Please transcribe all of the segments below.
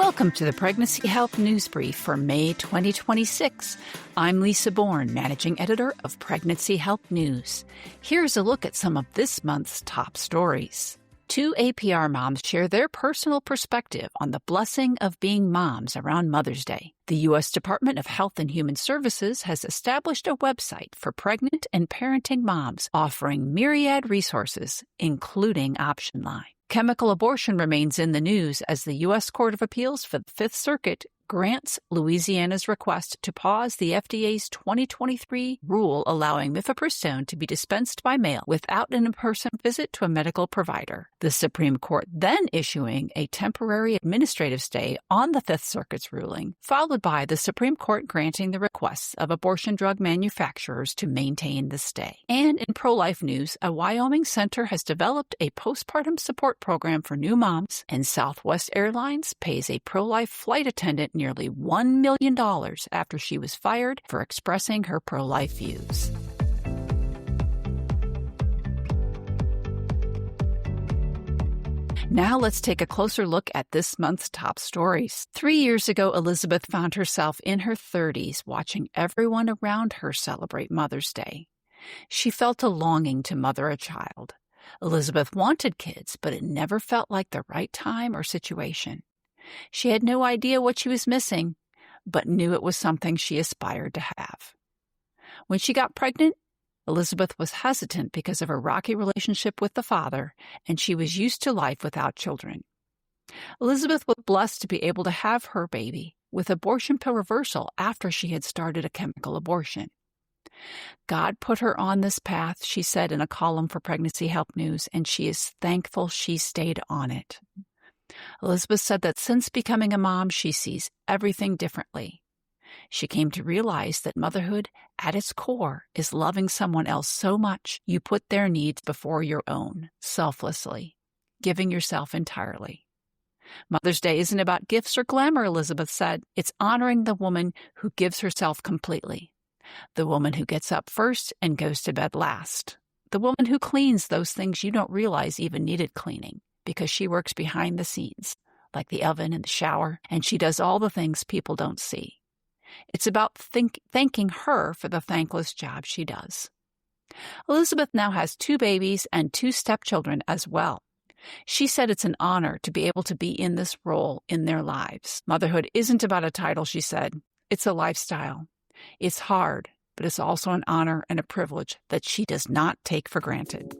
Welcome to the Pregnancy Health News Brief for May 2026. I'm Lisa Bourne, Managing Editor of Pregnancy Health News. Here's a look at some of this month's top stories. 2 APR moms share their personal perspective on the blessing of being moms around Mother's Day. The U.S. Department of Health and Human Services has established a website for pregnant and parenting moms offering myriad resources, including Option Line. Chemical abortion remains in the news as the U.S. Court of Appeals for the Fifth Circuit grants Louisiana's request to pause the FDA's 2023 rule allowing mifepristone to be dispensed by mail without an in-person visit to a medical provider. The Supreme Court then issuing a temporary administrative stay on the Fifth Circuit's ruling, followed by the Supreme Court granting the requests of abortion drug manufacturers to maintain the stay. And in pro-life news, a Wyoming center has developed a postpartum support program for new moms, and Southwest Airlines pays a pro-life flight attendant nearly $1 million after she was fired for expressing her pro-life views. Now let's take a closer look at this month's top stories. 3 years ago, Elizabeth found herself in her 30s watching everyone around her celebrate Mother's Day. She felt a longing to mother a child. Elizabeth wanted kids, but it never felt like the right time or situation. She had no idea what she was missing, but knew it was something she aspired to have. When she got pregnant, Elizabeth was hesitant because of her rocky relationship with the father, and she was used to life without children. Elizabeth was blessed to be able to have her baby with abortion pill reversal after she had started a chemical abortion. God put her on this path, she said in a column for Pregnancy Health News, and she is thankful she stayed on it. Elizabeth said that since becoming a mom, she sees everything differently. She came to realize that motherhood, at its core, is loving someone else so much you put their needs before your own, selflessly, giving yourself entirely. Mother's Day isn't about gifts or glamour, Elizabeth said. It's honoring the woman who gives herself completely, the woman who gets up first and goes to bed last, the woman who cleans those things you don't realize even needed cleaning, because she works behind the scenes, like the oven and the shower, and she does all the things people don't see. It's about thanking her for the thankless job she does. Elizabeth now has 2 babies and 2 stepchildren as well. She said it's an honor to be able to be in this role in their lives. Motherhood isn't about a title, she said. It's a lifestyle. It's hard, but it's also an honor and a privilege that she does not take for granted.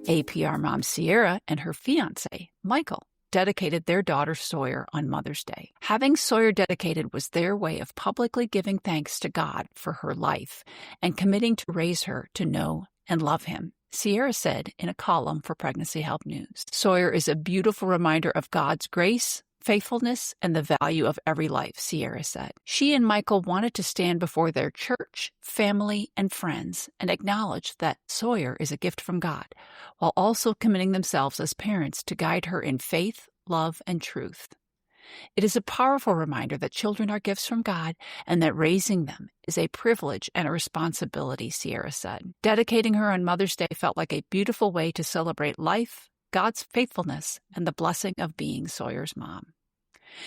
APR mom Sierra and her fiancé, Michael, dedicated their daughter Sawyer on Mother's Day. Having Sawyer dedicated was their way of publicly giving thanks to God for her life and committing to raise her to know and love him. Sierra said in a column for Pregnancy Health News, Sawyer is a beautiful reminder of God's grace, faithfulness, and the value of every life, Sierra said. She and Michael wanted to stand before their church, family, and friends and acknowledge that Sawyer is a gift from God, while also committing themselves as parents to guide her in faith, love, and truth. It is a powerful reminder that children are gifts from God and that raising them is a privilege and a responsibility, Sierra said. Dedicating her on Mother's Day felt like a beautiful way to celebrate life, God's faithfulness, and the blessing of being Sawyer's mom.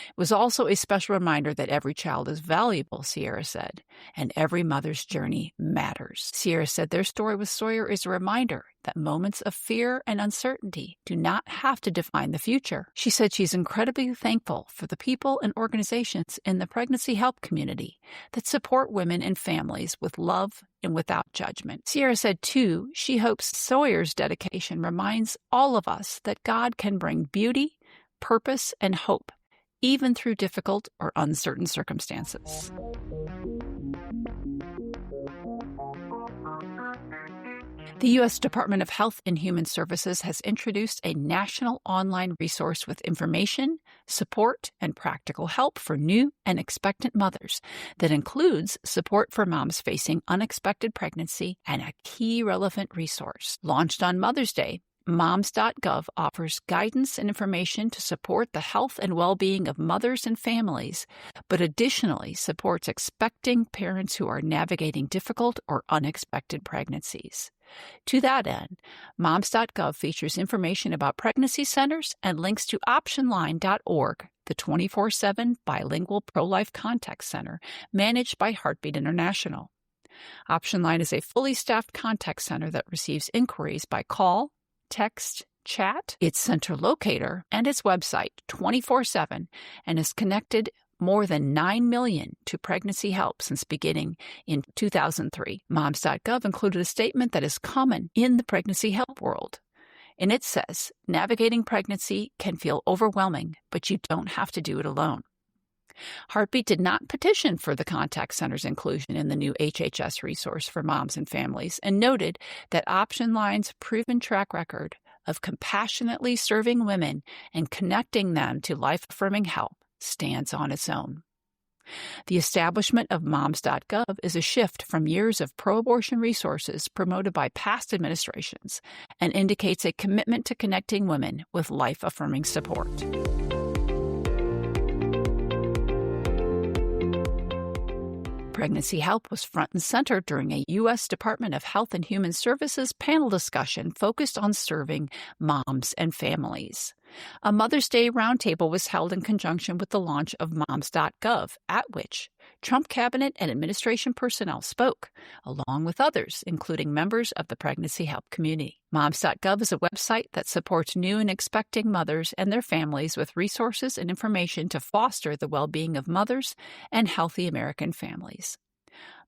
It was also a special reminder that every child is valuable, Sierra said, and every mother's journey matters. Sierra said their story with Sawyer is a reminder that moments of fear and uncertainty do not have to define the future. She said she's incredibly thankful for the people and organizations in the pregnancy help community that support women and families with love and without judgment. Sierra said, too, she hopes Sawyer's dedication reminds all of us that God can bring beauty, purpose, and hope even through difficult or uncertain circumstances. The U.S. Department of Health and Human Services has introduced a national online resource with information, support, and practical help for new and expectant mothers that includes support for moms facing unexpected pregnancy and a key relevant resource. Launched on Mother's Day, Moms.gov offers guidance and information to support the health and well-being of mothers and families, but additionally supports expecting parents who are navigating difficult or unexpected pregnancies. To that end, Moms.gov features information about pregnancy centers and links to optionline.org, the 24/7 bilingual pro-life contact center managed by Heartbeat International. OptionLine is a fully staffed contact center that receives inquiries by call, text, chat, its center locator, and its website 24/7, and has connected more than 9 million to pregnancy help since beginning in 2003. Moms.gov included a statement that is common in the pregnancy help world. And it says, navigating pregnancy can feel overwhelming, but you don't have to do it alone. Heartbeat did not petition for the contact center's inclusion in the new HHS resource for moms and families, and noted that OptionLine's proven track record of compassionately serving women and connecting them to life-affirming help stands on its own. The establishment of Moms.gov is a shift from years of pro-abortion resources promoted by past administrations and indicates a commitment to connecting women with life-affirming support. Pregnancy help was front and center during a U.S. Department of Health and Human Services panel discussion focused on serving moms and families. A Mother's Day roundtable was held in conjunction with the launch of Moms.gov, at which Trump cabinet and administration personnel spoke, along with others, including members of the pregnancy help community. Moms.gov is a website that supports new and expecting mothers and their families with resources and information to foster the well-being of mothers and healthy American families.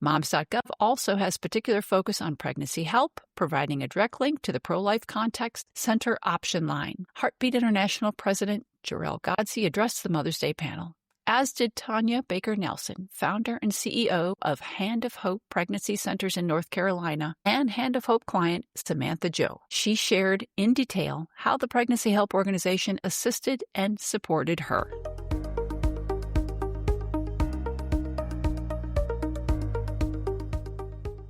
Moms.gov also has particular focus on pregnancy help, providing a direct link to the pro-life contact center OptionLine. Heartbeat International President Jarrell Godsey addressed the Mother's Day panel, as did Tanya Baker Nelson, founder and CEO of Hand of Hope Pregnancy Centers in North Carolina, and Hand of Hope client Samantha Joe. She shared in detail how the Pregnancy Help organization assisted and supported her.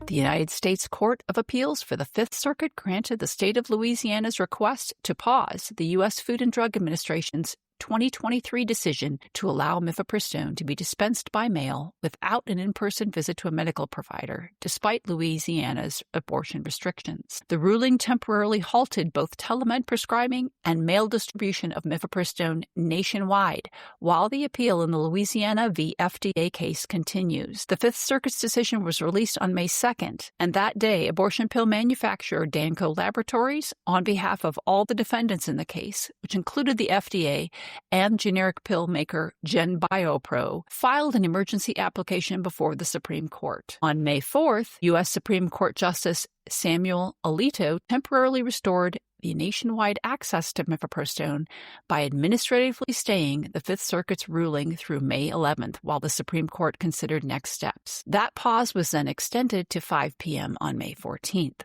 The United States Court of Appeals for the Fifth Circuit granted the state of Louisiana's request to pause the U.S. Food and Drug Administration's 2023 decision to allow mifepristone to be dispensed by mail without an in-person visit to a medical provider, despite Louisiana's abortion restrictions. The ruling temporarily halted both telemed prescribing and mail distribution of mifepristone nationwide, while the appeal in the Louisiana v. FDA case continues. The Fifth Circuit's decision was released on May 2nd, and that day, abortion pill manufacturer Danco Laboratories, on behalf of all the defendants in the case, which included the FDA and generic pill maker GenBioPro, filed an emergency application before the Supreme Court. On May 4th, U.S. Supreme Court Justice Samuel Alito temporarily restored the nationwide access to mifepristone by administratively staying the Fifth Circuit's ruling through May 11th while the Supreme Court considered next steps. That pause was then extended to 5 p.m. on May 14th.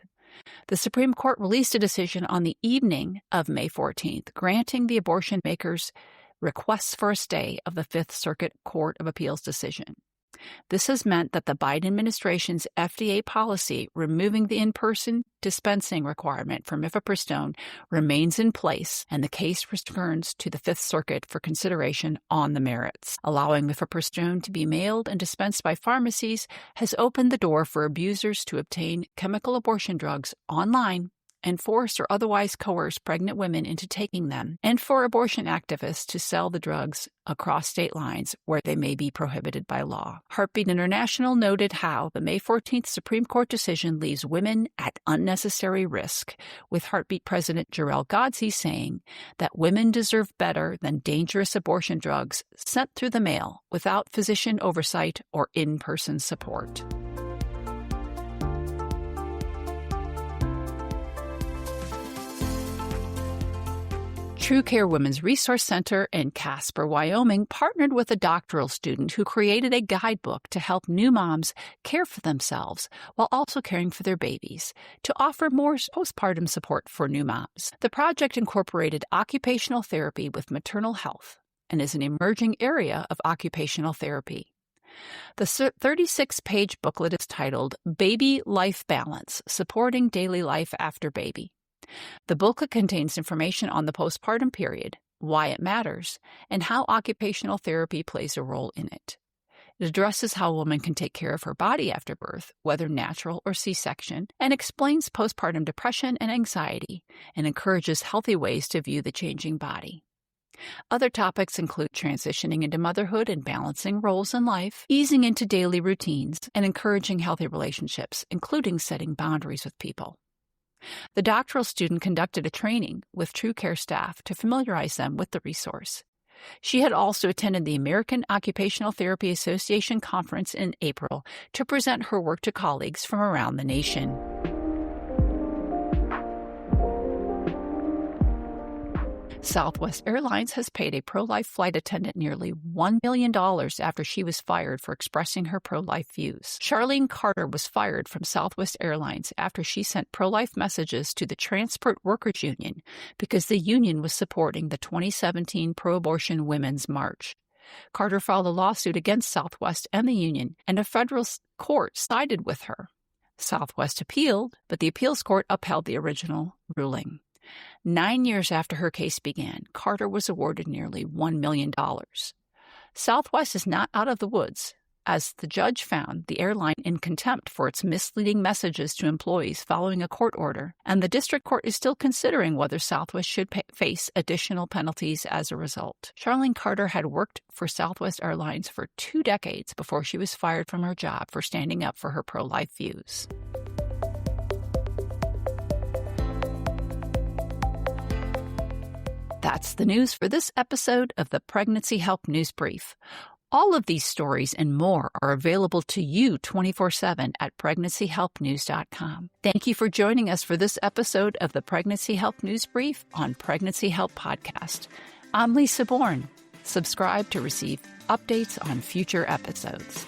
The Supreme Court released a decision on the evening of May 14th, granting the abortion makers requests for a stay of the Fifth Circuit Court of Appeals decision. This has meant that the Biden administration's FDA policy removing the in-person dispensing requirement for mifepristone remains in place, and the case returns to the Fifth Circuit for consideration on the merits. Allowing mifepristone to be mailed and dispensed by pharmacies has opened the door for abusers to obtain chemical abortion drugs online and force or otherwise coerce pregnant women into taking them, and for abortion activists to sell the drugs across state lines where they may be prohibited by law. Heartbeat International noted how the May 14th Supreme Court decision leaves women at unnecessary risk, with Heartbeat President Jarrell Godsey saying that women deserve better than dangerous abortion drugs sent through the mail without physician oversight or in-person support. True Care Women's Resource Center in Casper, Wyoming, partnered with a doctoral student who created a guidebook to help new moms care for themselves while also caring for their babies, to offer more postpartum support for new moms. The project incorporated occupational therapy with maternal health and is an emerging area of occupational therapy. The 36-page booklet is titled Baby Life Balance: Supporting Daily Life After Baby. The book contains information on the postpartum period, why it matters, and how occupational therapy plays a role in it. It addresses how a woman can take care of her body after birth, whether natural or C-section, and explains postpartum depression and anxiety, and encourages healthy ways to view the changing body. Other topics include transitioning into motherhood and balancing roles in life, easing into daily routines, and encouraging healthy relationships, including setting boundaries with people. The doctoral student conducted a training with True Care staff to familiarize them with the resource. She had also attended the American Occupational Therapy Association conference in April to present her work to colleagues from around the nation. Southwest Airlines has paid a pro-life flight attendant nearly $1 million after she was fired for expressing her pro-life views. Charlene Carter was fired from Southwest Airlines after she sent pro-life messages to the Transport Workers Union because the union was supporting the 2017 pro-abortion Women's March. Carter filed a lawsuit against Southwest and the union, and a federal court sided with her. Southwest appealed, but the appeals court upheld the original ruling. 9 years after her case began, Carter was awarded nearly $1 million. Southwest is not out of the woods, as the judge found the airline in contempt for its misleading messages to employees following a court order, and the district court is still considering whether Southwest should face additional penalties as a result. Charlene Carter had worked for Southwest Airlines for 2 decades before she was fired from her job for standing up for her pro-life views. That's the news for this episode of the Pregnancy Help News Brief. All of these stories and more are available to you 24/7 at pregnancyhelpnews.com. Thank you for joining us for this episode of the Pregnancy Help News Brief on Pregnancy Help Podcast. I'm Lisa Bourne. Subscribe to receive updates on future episodes.